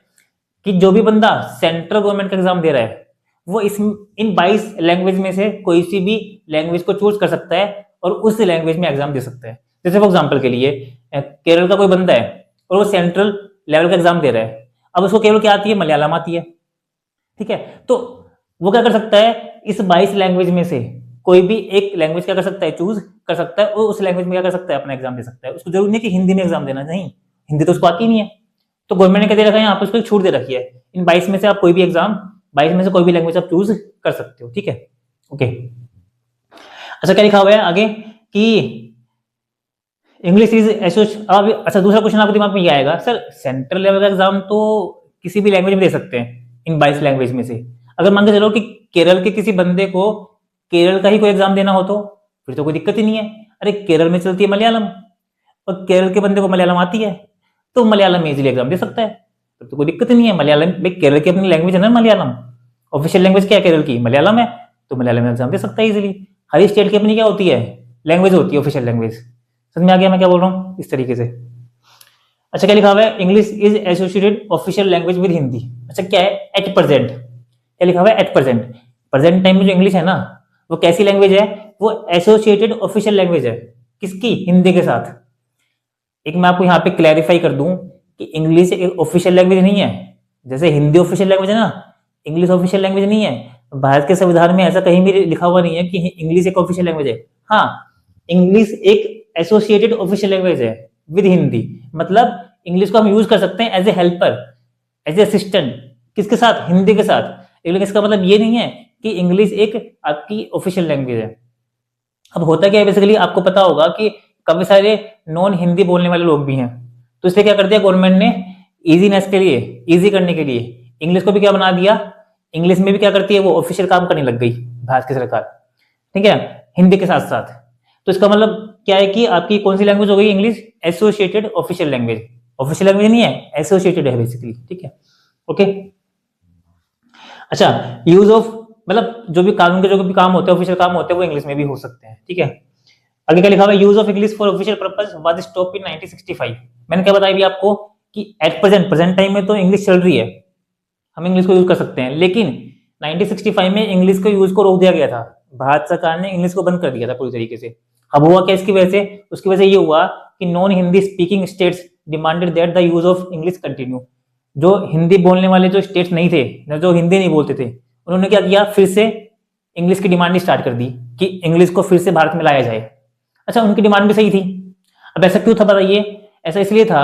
Speaker 1: कि जो भी बंदा सेंट्रल गवर्नमेंट का एग्जाम दे रहा है वो इन 22 लैंग्वेज में से कोई सी भी लैंग्वेज को चूज कर सकता है और उस लैंग्वेज में एग्जाम दे सकता है। जैसे फॉर एग्जांपल के लिए केरल का कोई बंदा है और वो सेंट्रल लेवल का एग्जाम दे रहा है, अब उसको केवल क्या आती है, मलयालम आती है, ठीक है। तो वो क्या कर सकता है, इस 22 लैंग्वेज में से कोई भी एक लैंग्वेज क्या कर सकता है, चूज कर सकता है, और उस लैंग्वेज में क्या कर सकता है, अपना एग्जाम दे सकता है। उसको जरूरी नहीं कि हिंदी में एग्जाम देना, नहीं, हिंदी तो उसको आती नहीं है। तो गवर्नमेंट ने क्या दे रखा है, यहाँ पे उसको एक छूट दे रखी है, इन 22 में से आप कोई भी एग्जाम, 22 में से कोई भी लैंग्वेज आप चूज कर सकते हो, ठीक है, ओके। अच्छा क्या लिखा हुआ है आगे कि इंग्लिश इज एसोसिएटेड। अच्छा दूसरा क्वेश्चन आपके दिमाग में ये आएगा, सर सेंट्रल लेवल का एग्जाम तो किसी भी लैंग्वेज में दे सकते हैं इन 22 लैंग्वेज में से। अगर मान के चलो कि केरल के किसी बंदे को केरल का ही कोई एग्जाम देना हो तो फिर तो कोई दिक्कत ही नहीं है। अरे केरल में चलती है मलयालम और केरल के बंदे को मलयालम आती है तो मलयालम में इजीली एग्जाम दे सकता है, तब तो कोई दिक्कत ही नहीं है। मलयालम भाई केरल की अपनी लैंग्वेज है ना, मलयालम ऑफिशियल लैंग्वेज क्या है केरल की, मलयालम है, तो मलयालम में एग्जाम दे सकता है इजीली। हर स्टेट की अपनी क्या होती है, लैंग्वेज होती है, ऑफिशियल लैंग्वेज। समझ में आ गया मैं क्या बोल रहा हूँ, इस तरीके से। अच्छा क्या लिखा हुआ है, English is associated official language with Hindi. अच्छा क्या है, एट प्रेजेंट, क्या लिखा हुआ है, एट प्रेजेंट, प्रेजेंट टाइम में जो इंग्लिश है ना वो कैसी लैंग्वेज है, वो एसोसिएटेड ऑफिशियल लैंग्वेज है, किसकी, हिंदी के साथ। एक मैं आपको यहाँ पे क्लैरिफाई कर दूं कि इंग्लिश एक ऑफिशियल लैंग्वेज नहीं है, जैसे हिंदी ऑफिशियल लैंग्वेज है ना, इंग्लिश ऑफिशियल लैंग्वेज नहीं है। भारत के संविधान में ऐसा कहीं भी लिखा हुआ नहीं है कि इंग्लिश एक ऑफिशियल लैंग्वेज है। हाँ, इंग्लिश एक एसोसिएटेड ऑफिशियल लैंग्वेज है विद हिंदी, मतलब इंग्लिश को हम यूज कर सकते हैं as a helper, as a assistant, किसके साथ, हिंदी के साथ। लेकिन इसका मतलब ये नहीं है कि इंग्लिश एक आपकी ऑफिशियल लैंग्वेज है। अब होता क्या है बेसिकली, आपको पता होगा कि काफी सारे नॉन हिंदी बोलने वाले लोग भी हैं, तो इसलिए क्या कर दिया गवर्नमेंट ने, इजीनेस के लिए, इजी करने के लिए इंग्लिश को भी क्या बना दिया, इंग्लिश में भी क्या करती है वो ऑफिशियल काम करने लग गई भारत की सरकार, ठीक है, हिंदी के साथ साथ। तो इसका मतलब क्या है कि आपकी कौन सी लैंग्वेज हो गई, English associated official language, official language नहीं है, एसोसिएटेड है बेसिकली, ठीक है, ओके। अच्छा यूज ऑफ, मतलब जो भी कानून के जो भी काम होते हैं, ऑफिशियल काम होते हैं, वो इंग्लिश में भी हो सकते हैं, ठीक है। आगे क्या लिखा हुआ है, use of English for official purpose was stop in 1965। मैंने क्या बताया भी आपको कि एट प्रेजेंट टाइम में तो इंग्लिश चल रही है, हम इंग्लिश को यूज कर सकते हैं, लेकिन 1965 में इंग्लिश को यूज को रोक दिया गया था, भारत सरकार ने इंग्लिश को बंद कर दिया था पूरी तरीके से। अब हुआ क्या इसकी वजह से, उसकी वजह से ये हुआ कि non Hindi speaking states demanded that the use of English continue. जो हिंदी बोलने वाले जो स्टेट्स नहीं थे, जो हिंदी नहीं बोलते थे, उन्होंने क्या किया, फिर से इंग्लिश की डिमांड स्टार्ट कर दी कि इंग्लिश को फिर से भारत में लाया जाए, अच्छा, उनकी डिमांड भी सही थी। अब ऐसा क्यों था बताइए? ऐसा इसलिए था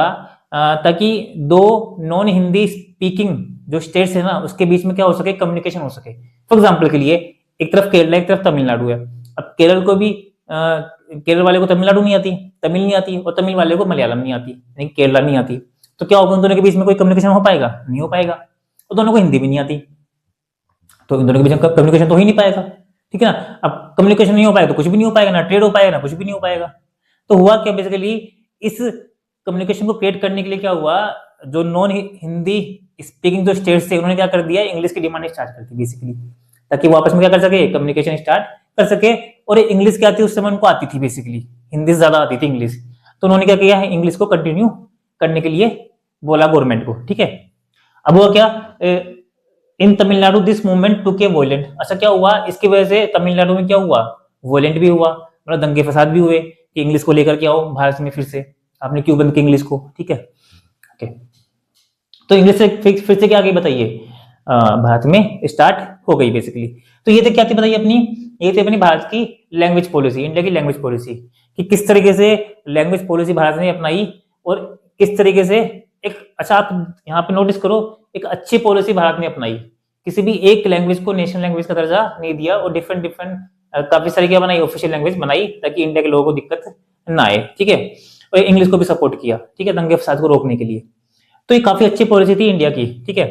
Speaker 1: ताकि दो नॉन हिंदी स्पीकिंग जो स्टेट्स है ना, उसके बीच में क्या हो सके, कम्युनिकेशन हो सके। फॉर एग्जाम्पल के लिए, एक तरफ केरला, एक तरफ तमिलनाडु है। अब केरल को भी केरल वाले को तमिलनाडु नहीं आती, तमिल नहीं आती, और तमिल वाले को मलयालम नहीं आती, नहीं केरला नहीं आती। तो क्या होगा, उन दोनों के बीच में कोई कम्युनिकेशन हो पाएगा? नहीं हो पाएगा। और दोनों को हिंदी भी नहीं आती, तो इन दोनों के बीच में कम्युनिकेशन तो हो ही नहीं पाएगा। ठीक है ना? अब कम्युनिकेशन नहीं हो पाएगा तो कुछ भी नहीं हो पाएगा, ना ट्रेड हो पाएगा, ना कुछ भी नहीं हो पाएगा। तो हुआ क्या बेसिकली, इस कम्युनिकेशन को क्रिएट करने के लिए क्या हुआ, जो नॉन हिंदी स्पीकिंग जो स्टेट्स थे, उन्होंने क्या कर दिया, इंग्लिश की डिमांड स्टार्ट कर दी बेसिकली, ताकि वो आपस में क्या कर सके, कम्युनिकेशन स्टार्ट कर सके। और इंग्लिश क्या थी उस समय उनको आती थी बेसिकली, हिंदी से ज्यादा आती थी इंग्लिश। तो उन्होंने क्या किया है, इंग्लिश को कंटिन्यू करने के लिए बोला गवर्नमेंट को। ठीक है, अब हुआ क्या, इन तमिलनाडु दिस मूवमेंट टू के वोलेंट। अच्छा, क्या हुआ, इसकी वजह से तमिलनाडु में क्या हुआ, वोलेंट भी हुआ, मतलब दंगे फसाद भी हुए कि इंग्लिश को लेकर के आओ भारत में, फिर से आपने क्यों बंद की इंग्लिश को। ठीक है, ओके। तो इंग्लिश से फिर से क्या आ गई बताइए, भारत में स्टार्ट हो गई बेसिकली। तो ये तो क्या थी बताइए अपनी, ये थी अपनी भारत की लैंग्वेज पॉलिसी, इंडिया की लैंग्वेज पॉलिसी, कि किस तरीके से लैंग्वेज पॉलिसी भारत ने अपनाई और किस तरीके से एक, अच्छा आप यहाँ पे नोटिस करो, एक अच्छी पॉलिसी भारत ने अपनाई, किसी भी एक लैंग्वेज को नेशनल लैंग्वेज का दर्जा नहीं दिया, और डिफरेंट डिफरेंट काफी सारी क्या बनाई, ऑफिशियल लैंग्वेज बनाई, ताकि इंडिया के लोगों को दिक्कत ना आए। ठीक है, और इंग्लिश को भी सपोर्ट किया, ठीक है, दंगे फसाद को रोकने के लिए। तो ये काफी अच्छी पॉलिसी थी इंडिया की। ठीक है,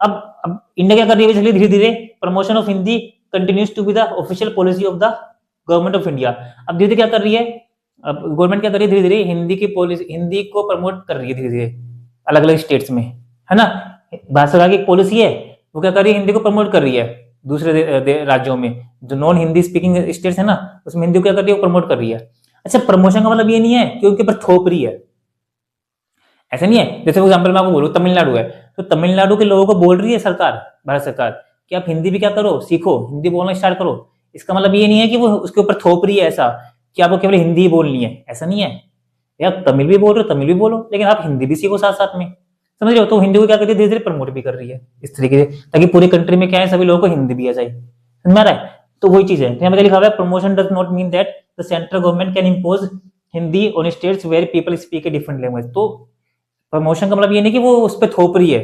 Speaker 1: अब इंडिया क्या कर रही है बेसिकली, धीरे धीरे promotion of Hindi continues to be the official policy of the government of India. अब धीरे धीरे क्या कर रही है, अब गवर्नमेंट क्या कर रही है, धीरे धीरे हिंदी की पॉलिसी, हिंदी को प्रमोट कर रही है धीरे धीरे अलग अलग स्टेट्स में, है ना। भारत सरकार की एक पॉलिसी है, वो क्या कर रही है, हिंदी को प्रमोट कर रही है दूसरे राज्यों में, जो नॉन हिंदी स्पीकिंग स्टेट्स है ना, उसमें हिंदी को क्या कर रही है, वो प्रमोट कर रही है। अच्छा, प्रमोशन का मतलब ये नहीं है कि उनके ऊपर थोप रही है, ऐसा नहीं है। जैसे फॉर एग्जाम्पल मैं आपको बोलूं तमिलनाडु है, तो तमिलनाडु के लोगों को बोल रही है सरकार, भारत सरकार, कि आप हिंदी भी क्या करो, सीखो, हिंदी बोलना स्टार्ट करो। इसका मतलब ये नहीं है कि वो उसके ऊपर थोप रही है ऐसा कि आपको केवल हिंदी ही बोलनी है, ऐसा नहीं है। यार तमिल भी बोल रहे हो, तमिल भी बोलो, लेकिन आप हिंदी भी सीखो साथ साथ में, समझ रहे हो। तो हिंदी को क्या करती है, धीरे धीरे प्रमोट भी कर रही है इस तरीके से, ताकि पूरी कंट्री में क्या है, सभी लोगों को हिंदी भी आ जाए, समझ में आ रहा है। तो वही चीज है, यहाँ पे लिखा हुआ है, promotion does not mean that the central government can impose Hindi on states where people speak a different language. तो प्रमोशन का मतलब ये नहीं कि वो उस पर थोप रही है,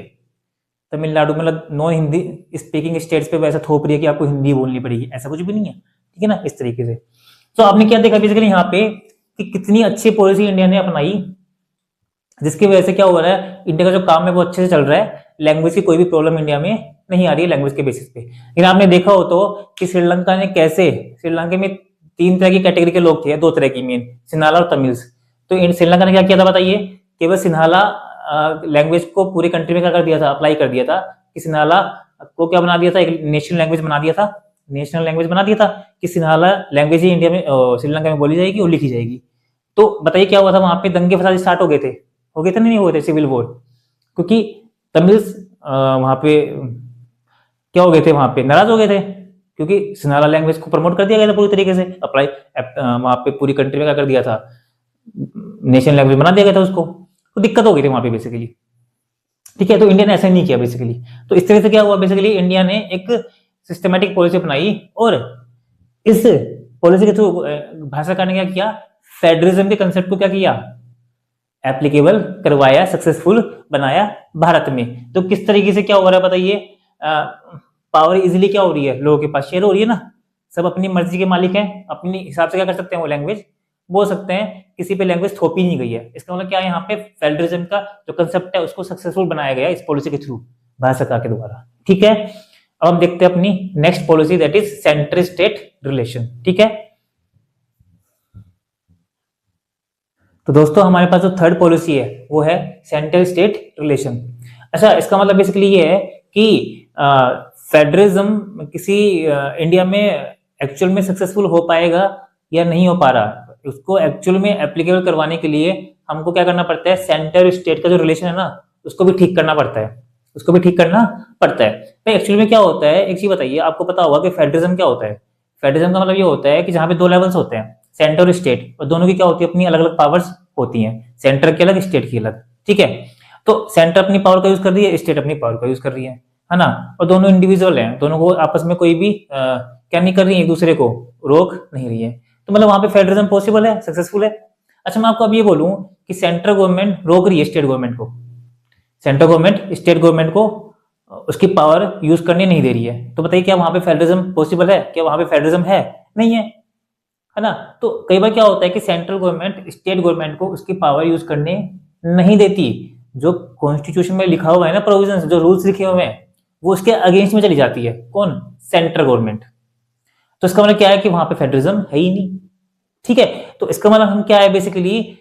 Speaker 1: तमिलनाडु मतलब नॉन हिंदी स्पीकिंग स्टेट्स पे वैसा थोप रही है कि आपको हिंदी बोलनी पड़ेगी, ऐसा कुछ भी नहीं है। ठीक है ना, इस तरीके से। तो आपने क्या देखा बेसिकली यहाँ पे, कि कितनी अच्छी पॉलिसी इंडिया ने अपनाई, जिसकी वजह से क्या हो रहा है, इंडिया का जो काम है वो अच्छे से चल रहा है, लैंग्वेज की कोई भी प्रॉब्लम इंडिया में नहीं आ रही है लैंग्वेज के बेसिस पे। लेकिन आपने देखा हो तो कि श्रीलंका ने कैसे, श्रीलंका में 3 तरह की कैटेगरी के लोग थे, 2 तरह की मेन, सिन्हाला और तमिल्स। तो श्रीलंका ने क्या किया था बताइए, केवल सिन्हाला लैंग्वेज को पूरी कंट्री में क्या कर दिया था, अप्लाई कर दिया था, कि सिन्हाला को क्या बना दिया था, एक नेशनल लैंग्वेज बना दिया था, नेशनल लैंग्वेज बना दिया था, कि सिन्हाला लैंग्वेज ही इंडिया में श्रीलंका में बोली जाएगी और लिखी जाएगी। तो बताइए क्या हुआ था, वहां पे दंगे फसाद स्टार्ट हो गए थे नहीं हुए थे, सिविल वॉर, क्योंकि तमिल्स वहां पे क्या हो गए थे, वहां पे नाराज हो गए थे, क्योंकि सिन्हाला लैंग्वेज को प्रमोट कर दिया गया था पूरी तरीके से, अप्लाई वहां पे पूरी कंट्री में क्या कर दिया था, नेशनल लैंग्वेज बना दिया गया था उसको, तो दिक्कत हो गई थी वहां पे बेसिकली। ठीक है, तो इंडिया ने ऐसा नहीं किया बेसिकली। तो इस तरह से क्या हुआ बेसिकली, इंडिया ने एक सिस्टमेटिक पॉलिसी अपनाई, और इस पॉलिसी के थ्रू भारत सरकार ने क्या किया, फेडरलिज्म के कंसेप्ट को क्या किया, एप्लीकेबल करवाया, सक्सेसफुल बनाया भारत में। तो किस तरीके से क्या हो रहा है बताइए, पावर इजीली क्या हो रही है, लोगों के पास शेयर हो रही है ना, सब अपनी मर्जी के मालिक हैं, अपनी हिसाब से क्या कर सकते हैं, वो लैंग्वेज बोल सकते हैं, किसी पे लैंग्वेज थोपी नहीं गई है। इसका मतलब क्या है, यहाँ पे फेडरलिज्म का जो कंसेप्ट है उसको सक्सेसफुल बनाया गया इस पॉलिसी के थ्रू भारत सरकार के द्वारा। ठीक है, अब हम देखते हैं अपनी next policy, that is centre state relation. ठीक है, तो दोस्तों हमारे पास जो थर्ड पॉलिसी है वो है सेंटर स्टेट रिलेशन। अच्छा, इसका मतलब बेसिकली ये है कि फेडरलिज्म किसी इंडिया में एक्चुअल में सक्सेसफुल हो पाएगा या नहीं हो पा रहा, उसको एक्चुअल में एप्लीकेबल करवाने के लिए हमको क्या करना पड़ता है, सेंटर स्टेट का जो रिलेशन है ना उसको भी ठीक करना पड़ता है, उसको भी ठीक करना पड़ता है। भाई एक्चुअली में क्या होता है, एक चीज बताइए, आपको पता होगा कि फेडरलिज्म क्या होता है। फेडरलिज्म का मतलब ये होता है कि जहां पे 2 लेवल्स होते हैं, सेंटर और स्टेट, और दोनों की क्या होती है, अपनी अलग अलग पावर्स होती हैं, सेंटर की अलग, स्टेट की अलग। ठीक है, तो सेंटर अपनी पावर का यूज कर रही है, स्टेट अपनी पावर का यूज कर रही है ना, और दोनों इंडिविजुअल हैं, दोनों को आपस में कोई भी क्या नहीं कर रही है, एक दूसरे को रोक नहीं रही है। तो मतलब वहां पे फेडरलिज्म पॉसिबल है, सक्सेसफुल है। अच्छा मैं आपको अब ये बोलूं कि सेंट्रल गवर्नमेंट रोक रही है स्टेट गवर्नमेंट को, सेंट्रल गवर्नमेंट स्टेट गवर्नमेंट को उसकी पावर यूज करने नहीं दे रही है, तो बताइए क्या वहां पे फेडरलिज्म पॉसिबल है, क्या वहां पे फेडरलिज्म है? नहीं है ना। तो कई बार क्या होता है कि सेंट्रल गवर्नमेंट स्टेट गवर्नमेंट को उसकी पावर यूज करने नहीं देती, जो कॉन्स्टिट्यूशन में लिखा हुआ है ना, प्रोविजंस जो रूल्स लिखे हुए हैं वो उसके अगेंस्ट में चली जाती है। कौन? Central government. तो इसका मतलब क्या है कि वहां पे फेडरलिज्म है ही नहीं। ठीक है, तो इसका मतलब हम क्या है, बेसिकली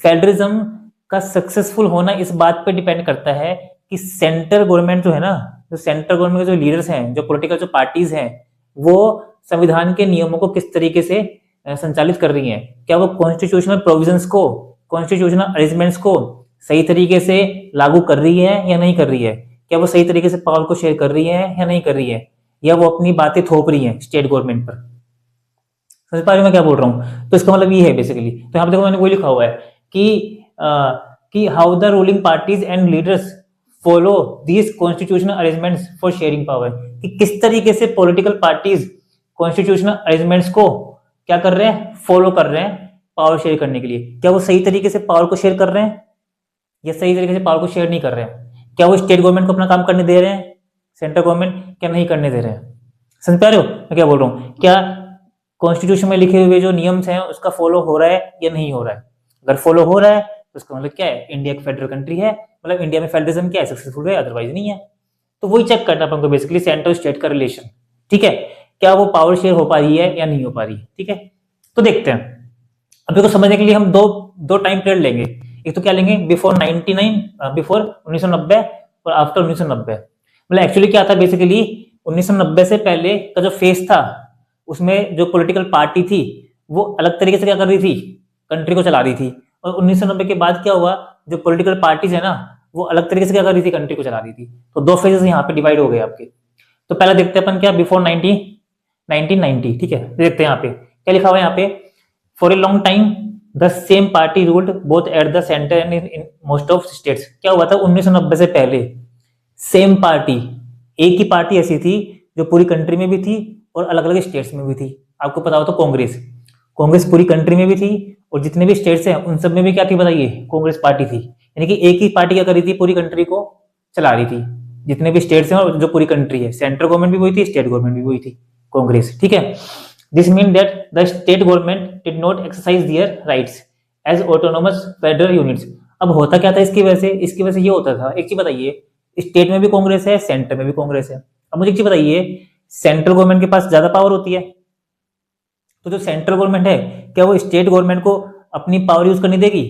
Speaker 1: फेडरलिज्म का सक्सेसफुल होना इस बात पे डिपेंड करता है कि सेंट्रल गवर्नमेंट जो है ना, जो सेंट्रल गवर्नमेंट के जो लीडर्स हैं, जो पॉलिटिकल जो पार्टीज हैं, वो संविधान के नियमों को किस तरीके से संचालित कर रही हैं। क्या वो कॉन्स्टिट्यूशनल प्रोविजंस को, कॉन्स्टिट्यूशनल अरेंजमेंट्स को सही तरीके से लागू कर रही है या नहीं कर रही है? क्या वो सही तरीके से पावर को शेयर कर रही है या नहीं कर रही है? या वो अपनी बातें थोप रही है स्टेट गवर्नमेंट पर? समझ पा रहे हो मैं क्या बोल रहा हूँ? तो इसका मतलब ये है बेसिकली। तो यहाँ पे देखो मैंने वही लिखा हुआ है कि how the ruling parties and leaders follow these constitutional arrangements for sharing power, कि किस तरीके से पॉलिटिकल पार्टीज कॉन्स्टिट्यूशनल अरेंजमेंट्स को क्या कर रहे हैं, फॉलो कर रहे हैं पावर शेयर करने के लिए। क्या वो सही तरीके से पावर को शेयर कर रहे हैं या सही तरीके से पावर को शेयर नहीं कर रहे हैं? क्या वो स्टेट गवर्नमेंट को अपना काम करने दे रहे हैं, सेंट्रल गवर्नमेंट क्या नहीं करने दे रहे हैं? समझ पा रहे हो मैं क्या बोल रहा हूँ? क्या कॉन्स्टिट्यूशन में लिखे हुए जो नियम्स हैं उसका फॉलो हो रहा है या नहीं हो रहा है? अगर फॉलो हो रहा है तो उसका मतलब क्या है, इंडिया एक फेडरल कंट्री है, मतलब इंडिया में फेडरलिज्म क्या है, सक्सेसफुल है, अदरवाइज नहीं है। तो वही चेक करना अपन को बेसिकली, सेंट्रल स्टेट का रिलेशन। ठीक है, क्या वो पावर शेयर हो पा रही है या नहीं हो पा रही। ठीक है, तो देखते हैं। अब देखो समझने के लिए हम दो टाइम पीरियड लेंगे। एक तो क्या लेंगे, बिफोर 1990 और आफ्टर 1990। मतलब एक्चुअली क्या था बेसिकली, 1990 से पहले का जो फेज था उसमें जो पॉलिटिकल पार्टी थी वो अलग तरीके से क्या कर रही थी, कंट्री को चला रही थी। और 1990 के बाद क्या हुआ, जो पॉलिटिकल पार्टीज है ना वो अलग तरीके से क्या कर रही थी, कंट्री को चला रही थी। तो दो फेजेस यहाँ पे डिवाइड हो गए आपके। तो पहला देखते हैं अपन क्या, बिफोर 1990। ठीक है, देखते हैं यहाँ पे क्या लिखा हुआ है। यहाँ पे for a long time the same party ruled both at the centre and in most of states. क्या हुआ था 1990 से पहले, सेम पार्टी, एक ही पार्टी ऐसी थी जो पूरी कंट्री में भी थी और अलग अलग स्टेट्स में भी थी। आपको पता हो तो कांग्रेस पूरी कंट्री में भी थी और जितने भी स्टेट्स हैं उन सब में भी क्या थी बताइए, कांग्रेस पार्टी थी। यानी कि एक ही पार्टी क्या कर रही थी, पूरी कंट्री को चला रही थी। जितने भी स्टेट्स हैं और जो पूरी कंट्री है, सेंट्रल गवर्नमेंट भी वही थी, स्टेट गवर्नमेंट भी वही थी, कांग्रेस। ठीक है, this mean that the state government did not exercise their rights as autonomous federal units. अब होता क्या था इसकी वजह से, इसकी वजह से ये होता था, एक चीज बताइए, स्टेट में भी कांग्रेस है, सेंटर में भी कांग्रेस है। अब मुझे एक चीज बताइए, सेंट्रल गवर्नमेंट के पास ज्यादा पावर होती है, तो जो सेंट्रल गवर्नमेंट है क्या वो स्टेट गवर्नमेंट को अपनी पावर यूज करने देगी?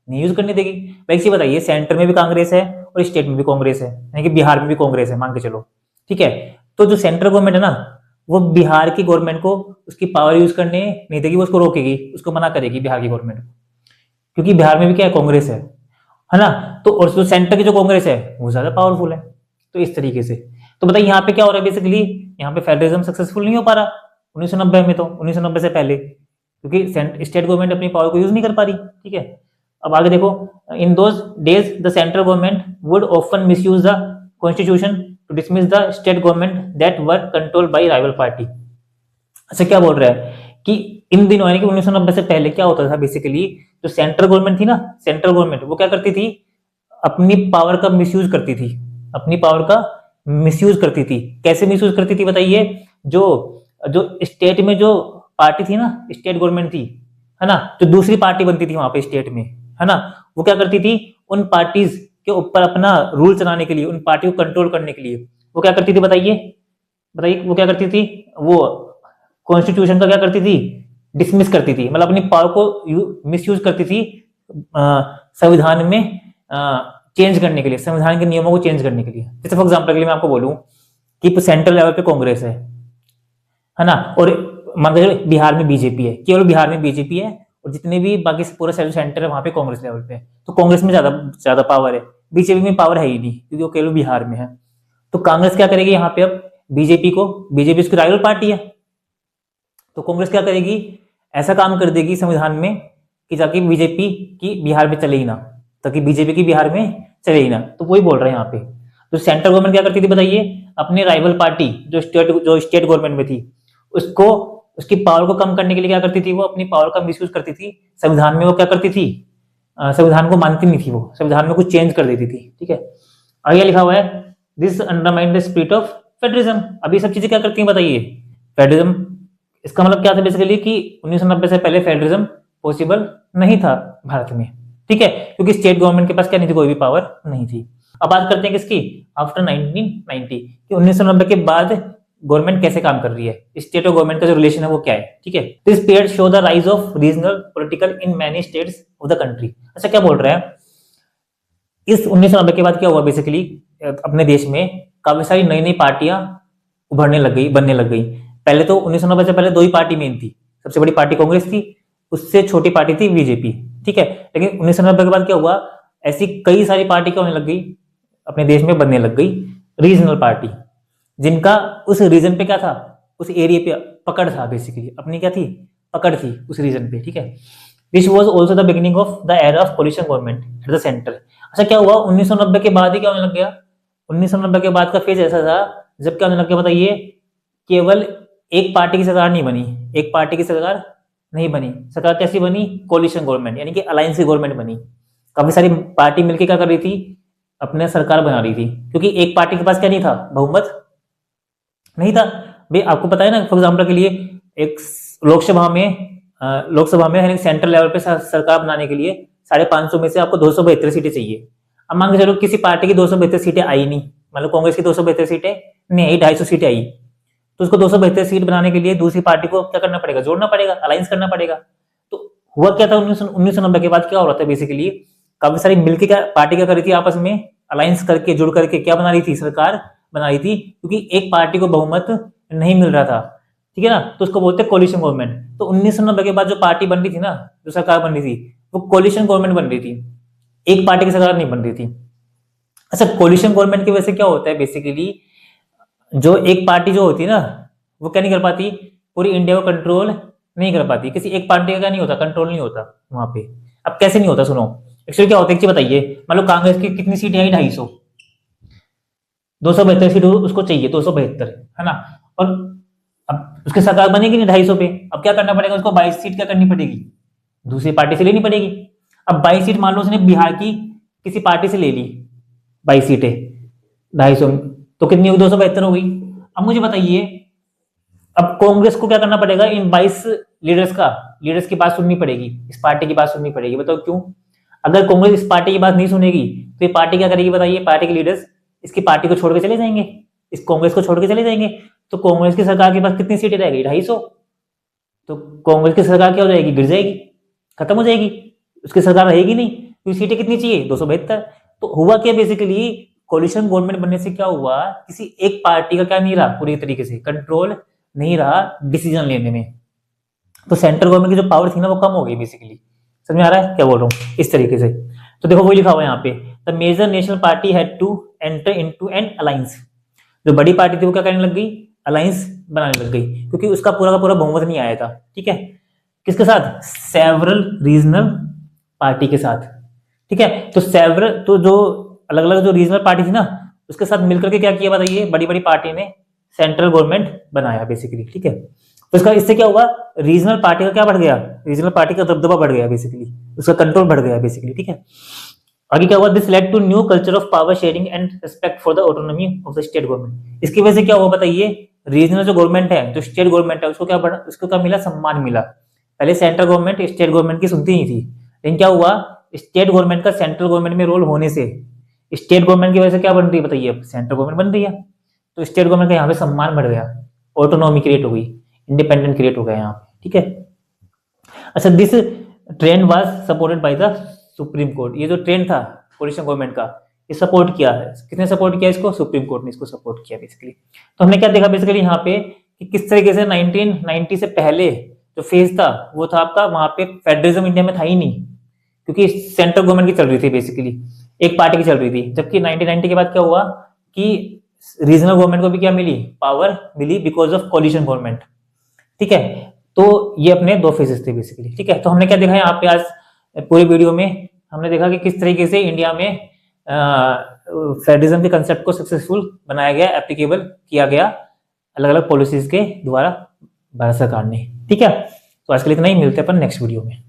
Speaker 1: नहीं यूज करने देगी। एक चीज बताइए, सेंटर में भी कांग्रेस है और स्टेट में भी कांग्रेस है, यानी कि बिहार में भी कांग्रेस है मान के चलो। ठीक है, तो जो सेंट्रल गवर्नमेंट है ना वो बिहार की गवर्नमेंट को उसकी पावर यूज करने नहीं देगी, वो उसको रोकेगी, उसको मना करेगी बिहार की गवर्नमेंट, क्योंकि बिहार में भी क्या है, कांग्रेस है ना। तो और जो सेंटर की जो कांग्रेस है वो ज्यादा पावरफुल है। तो इस तरीके से तो बताइए यहाँ पे क्या हो रहा है बेसिकली, यहाँ पे फेडरलिज्म सक्सेसफुल नहीं हो पा रहा 1990 में, तो 1990 से पहले, क्योंकि स्टेट गवर्नमेंट अपनी पावर को यूज नहीं कर पा रही। ठीक है, अब आगे देखो, in those days the central government would often misuse the constitution to dismiss the state government that were controlled by rival party. अच्छा क्या बोल रहा है कि इन दिनों यानी कि 1990 से पहले क्या होता था बेसिकली, जो सेंट्रल गवर्नमेंट थी ना, सेंट्रल गवर्नमेंट वो क्या करती थी, अपनी पावर का मिसयूज करती थी, अपनी पावर का मिसयूज करती थी। कैसे मिसयूज करती थी बताइए, जो जो स्टेट में जो पार्टी थी ना, स्टेट गवर्नमेंट थी, है ना, जो दूसरी पार्टी बनती थी वहां पे स्टेट में, है ना, वो क्या करती थी, उन पार्टीज के ऊपर अपना रूल चलाने के लिए, उन पार्टी को कंट्रोल करने के लिए वो क्या करती थी बताइए, वो क्या करती थी, वो कॉन्स्टिट्यूशन का क्या करती थी, डिसमिस करती थी, मतलब अपनी पावर को मिसयूज करती थी संविधान में चेंज करने के लिए, संविधान के नियमों को चेंज करने के लिए। जैसे फॉर एग्जांपल के लिए मैं आपको बोलूं कि सेंट्रल लेवल पे कांग्रेस है ना, और मान लीजिए बिहार में बीजेपी है, केवल बिहार में बीजेपी है और जितने भी बाकी पूरा सेंटर है वहां पे कांग्रेस लेवल पे है, तो कांग्रेस में ज्यादा पावर है, बीजेपी में पावर है ही नहीं क्योंकि वो केवल बिहार में है। तो कांग्रेस क्या करेगी यहाँ पे, अब बीजेपी उसकी राइवल पार्टी है, तो कांग्रेस क्या करेगी, ऐसा काम कर देगी संविधान में कि जाके बीजेपी की बिहार में चले ही ना, ताकि बीजेपी की बिहार में चले ही ना। तो वही बोल रहे हैं यहाँ पे। तो सेंट्रल गवर्नमेंट क्या करती थी बताइए, अपने राइवल पार्टी जो स्टेट गवर्नमेंट में थी उसको उसकी पावर को कम करने के लिए क्या करती थी, वो अपनी पावर का मिसयूज करती थी। संविधान में वो क्या करती थी, संविधान को मानती नहीं थी, वो संविधान में कुछ चेंज कर देती थी। ठीक है, आगे लिखा हुआ है this undermine the spirit of federalism. अभी सब चीजें क्या करती हैं बताइए, फेडरलिज्म। इसका मतलब क्या था बेसिकली कि 1990 से पहले फेडरलिज्म पॉसिबल नहीं था भारत में। ठीक है, क्योंकि स्टेट गवर्नमेंट के पास क्या नहीं थी, कोई भी पावर नहीं थी। अब बात करते हैं किसकी, आफ्टर 1990 कि 1990 के बाद गवर्नमेंट कैसे काम कर रही है, स्टेट और गवर्नमेंट का जो रिलेशन है वो क्या है। ठीक है, this period show the rise of regional political in many states of the country. अच्छा क्या बोल रहे हैं, इस 1990 के बाद क्या हुआ बेसिकली, अपने देश में काफी सारी नई नई पार्टियां उभरने लग गई, बनने लग गई। पहले तो 1990 से पहले दो ही पार्टी मेन थी, सबसे बड़ी पार्टी कांग्रेस थी, उससे छोटी पार्टी थी बीजेपी। ठीक है, लेकिन 1990 के बाद क्या हुआ, ऐसी कई सारी पार्टी क्या होने लग गई, अपने देश में बनने लग गई रीजनल पार्टी, जिनका उस रीजन पे क्या था, उस एरिया पे पकड़ था, बेसिकली अपनी क्या थी, पकड़ थी उस रीजन पे। ठीक है, this was also the beginning of the era of coalition government at the centre. अच्छा क्या हुआ, 1990 के बाद ही क्या होने लग गया, 1990 के बाद का फेज ऐसा था जब क्या होने लग गया बताइए, केवल एक पार्टी की सरकार नहीं बनी, एक पार्टी की सरकार नहीं बनी, सरकार कैसी बनी, कोलिशन गवर्नमेंट, यानी कि अलायंस की गवर्नमेंट बनी। काफी सारी पार्टी मिलकर क्या कर रही थी, अपने सरकार बना रही थी, क्योंकि एक पार्टी के पास क्या नहीं था, बहुमत नहीं था। भाई आपको पता है ना, फॉर एग्जाम्पल के लिए एक लोकसभा में यानी सेंट्रल लेवल पे सरकार बनाने के लिए 550 में से आपको 272 सीटें चाहिए। अब मान के चलो किसी पार्टी की 272 सीटें आई नहीं, मतलब कांग्रेस की 272 सीटें नहीं आई, 250 सीटें आई, तो उसको 272 सीट बनाने के लिए दूसरी पार्टी को क्या करना पड़ेगा, जोड़ना पड़ेगा, अलायंस करना पड़ेगा। तो हुआ क्या था 1990 के बाद क्या हो रहा था बेसिकली, काफी सारी मिलकर क्या पार्टी क्या कर रही थी, आपस में अलायंस करके जुड़ करके क्या बना रही थी, सरकार बना रही थी, क्योंकि एक पार्टी को बहुमत नहीं मिल रहा था। ठीक है ना, तो उसको बोलते हैं कोलिशन गवर्नमेंट। तो 1990 के बाद जो पार्टी बन रही थी ना, जो सरकार बन रही थी, वो कोलिशन गवर्नमेंट बन रही थी, एक पार्टी की सरकार नहीं बन रही थी। अच्छा, कोलिशन गवर्नमेंट की वजह से क्या होता है बेसिकली, जो एक पार्टी जो होती है ना, वो क्या नहीं कर पाती, पूरी इंडिया को कंट्रोल नहीं कर पाती, किसी एक पार्टी का क्या नहीं होता, कंट्रोल नहीं होता वहां पे। अब कैसे नहीं होता, सुनो एक्चुअली क्या होता है, एक चीज बताइए, मान लो कांग्रेस की कितनी सीटें आई, 250, 272 सीट उसको चाहिए, 272 है ना, और अब उसकी सरकार बनेगी नहीं 250 पे, अब क्या करना पड़ेगा उसको, 22 सीट क्या करनी पड़ेगी, दूसरी पार्टी से लेनी पड़ेगी। अब 22 सीट मान लो उसने बिहार की किसी पार्टी से ले ली, 22 सीटें 250, तो कितनी होगी, 272 हो गई। अब मुझे बताइए, अब कांग्रेस को क्या करना पड़ेगा, इन 22 लीडर्स की बात सुननी पड़ेगी, इस पार्टी की बात सुननी पड़ेगी। बताओ क्यों, अगर कांग्रेस इस पार्टी की बात नहीं सुनेगी तो ये पार्टी क्या करेगी बताइए, पार्टी के लीडर्स इसकी पार्टी को छोड़ के चले जाएंगे, इस कांग्रेस को छोड़ के चले जाएंगे, तो कांग्रेस की सरकार के पास कितनी सीटें रह गई, 250, तो कांग्रेस की सरकार क्या हो जाएगी, गिर जाएगी, खत्म हो जाएगी, उसकी सरकार रहेगी नहीं, क्योंकि सीटें कितनी चाहिए, 272। तो हुआ क्या बेसिकली, कोलिशन गवर्नमेंट बनने से क्या हुआ, किसी एक पार्टी का क्या नहीं रहा, पूरी तरीके से कंट्रोल नहीं रहा डिसीजन लेने में, तो सेंट्रल गवर्नमेंट की जो पावर थी ना वो कम हो गई बेसिकली। समझ में आ रहा है क्या बोल रहा हूँ, इस तरीके से। तो देखो वही लिखा हुआ है यहाँ पे, the major national party had to enter into an alliance. जो बड़ी पार्टी थी वो क्या करने लग गई, अलायंस बनाने लग गई, क्योंकि उसका पूरा का पूरा बहुमत नहीं आया था। ठीक है, किसके साथ, सेवरल रीजनल पार्टी के साथ। ठीक है, तो सेवरल, तो जो अलग अलग जो रीजनल पार्टी थी ना, उसके साथ मिलकर के क्या किया बताइए, बड़ी बड़ी पार्टी ने सेंट्रल गवर्नमेंट बनाया बेसिकली। ठीक है, तो इसका इससे क्या हुआ, रीजनल पार्टी का क्या बढ़ गया, रीजनल पार्टी का दबदबा बढ़ गया बेसिकली, उसका कंट्रोल बढ़ गया बेसिकली। ठीक है, आगे क्या हुआ, this led to new culture of power sharing and respect for the autonomy of the state government. इसकी वजह से क्या हुआ बताइए, रीजनल जो गवर्नमेंट है, जो स्टेट गवर्नमेंट है, उसको क्या बढ़ा, उसको क्या मिला, सम्मान मिला। पहले सेंट्रल गवर्नमेंट स्टेट गवर्नमेंट की सुनती नहीं थी, लेकिन क्या हुआ, स्टेट गवर्नमेंट का सेंट्रल गवर्नमेंट में रोल होने से स्टेट गवर्नमेंट की वजह से क्या बन रही है बताइए, सेंट्रल गवर्नमेंट बन रही है, तो स्टेट गवर्नमेंट का यहाँ पे सम्मान बढ़ गया, ऑटोनॉमी क्रिएट हो गई, इंडिपेंडेंट क्रिएट हो गया यहाँ पे। ठीक है, अच्छा, this trend was supported by the supreme court. ये जो ट्रेंड था कोलिशन गवर्नमेंट का, ये सपोर्ट किया है, किसने सपोर्ट किया इसको, सुप्रीम कोर्ट ने इसको सपोर्ट किया बेसिकली। तो हमने क्या देखा बेसिकली यहाँ पे कि किस तरीके से 1990 से पहले जो फेज था वो था आपका, वहां पे फेडरलिज्म इंडिया में था ही नहीं, क्योंकि सेंट्रल गवर्नमेंट की चल रही थी बेसिकली, एक पार्टी की चल रही थी। जबकि 1990 के बाद क्या हुआ कि रीजनल गवर्नमेंट को भी क्या मिली, पावर मिली, बिकॉज ऑफ कोलिशन गवर्नमेंट। ठीक है, तो ये अपने दो फेजेस थे बेसिकली। ठीक है, तो हमने क्या देखा यहाँ पे आज पूरी वीडियो में, हमने देखा कि किस तरीके से इंडिया में फेडरलिज्म के कंसेप्ट को सक्सेसफुल बनाया गया, एप्लीकेबल किया गया अलग अलग पॉलिसीज के द्वारा भारत सरकार ने। ठीक है, तो आज के लिए इतना ही, मिलते हैं अपन नेक्स्ट वीडियो में।